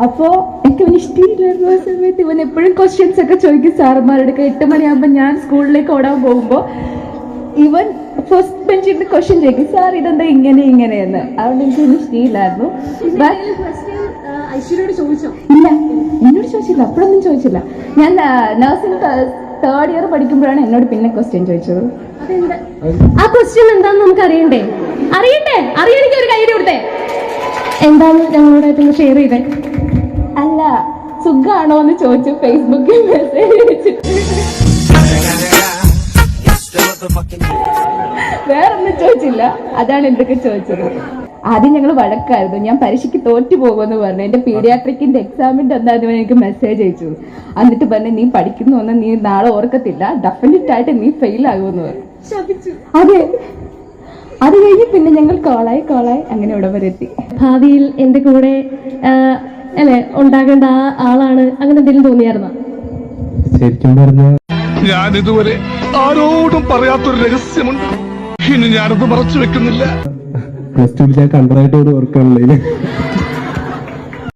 അപ്പോ എനിക്ക് അവന് ഇഷ്ടമില്ലായിരുന്നു. ആ സമയത്ത് ഇവൻ എപ്പോഴും ക്വസ്റ്റ്യൻസ് ഒക്കെ ചോദിക്കും സാറുമാരുടെ. 8 മണിയാകുമ്പോൾ ഞാൻ സ്കൂളിലേക്ക് ഓടാൻ പോകുമ്പോൾ ഇവൻ ഫസ്റ്റ് ബെഞ്ചിൽ നിന്ന് ക്വസ്റ്റ്യൻ ചോദിക്കും, സാർ ഇതെന്താ ഇങ്ങനെയെന്ന്. അതുകൊണ്ട് എനിക്ക് അവന് ഇഷ്ടമില്ലായിരുന്നു. ഐശ്വര്യോട് ചോദിച്ചോ? ഇല്ല, എന്നോട് ചോദിച്ചില്ല, അപ്പോഴൊന്നും ചോദിച്ചില്ല. ഞാൻ നഴ്സിംഗ് 3rd ഇയർ പഠിക്കുമ്പോഴാണ് എന്നോട് പിന്നെ ക്വസ്റ്റ്യൻ ചോദിച്ചത്. ആ ക്വസ്റ്റ്യൻ എന്താന്ന് നമുക്ക് അറിയണ്ടേ? അറിയണമെങ്കിൽ ഒരു കൈയ്യടി കൊടുത്തേ. എന്താണ് ഞങ്ങളോടായിട്ട് ഷെയർ ചെയ്തേ? അല്ല, സുഖാണോ എന്ന് ചോദിച്ചു, ഫേസ്ബുക്കിൽ മെസ്സേജ് അയച്ചിട്ട്. വേറൊന്നും ചോദിച്ചില്ല, അതാണ് എന്തൊക്കെ ചോദിച്ചത്. ആദ്യം ഞങ്ങൾ വഴക്കായിരുന്നു. ഞാൻ പരീക്ഷയ്ക്ക് തോറ്റു പോകുമെന്ന് പറഞ്ഞു. എന്റെ പീഡിയാട്രിക്കിന്റെ എക്സാമിന്റെ എന്താന്ന് എനിക്ക് മെസ്സേജ് അയച്ചു. എന്നിട്ട് പറഞ്ഞു, നീ പഠിക്കുന്നൊന്നും നീ നാളെ ഓർക്കത്തില്ല, ഡെഫിനറ്റ് ആയിട്ട് നീ ഫെയിൽ ആകുമെന്ന് പറഞ്ഞു. അതെ, അത് കഴിഞ്ഞ് പിന്നെ ഞങ്ങൾ കോളായി അങ്ങനെ ഇവിടെ വരെ എത്തി. ഭാവിയിൽ എന്റെ കൂടെ അല്ലെ ഉണ്ടാകേണ്ട ആളാണ്, അങ്ങനെ എന്തെങ്കിലും തോന്നിയായിരുന്നോ? ശരിക്കും പറഞ്ഞ ഞാൻ ഇതുവരെ ആരോടും പറയാത്തൊരു രഹസ്യമുണ്ട്. ഇനി ഞാനത് മറച്ചു വെക്കുന്നില്ല. പ്ലസ് ടു ഞാൻ കണ്ടതായിട്ട് ഒരു ഓർക്കാനുള്ളത്.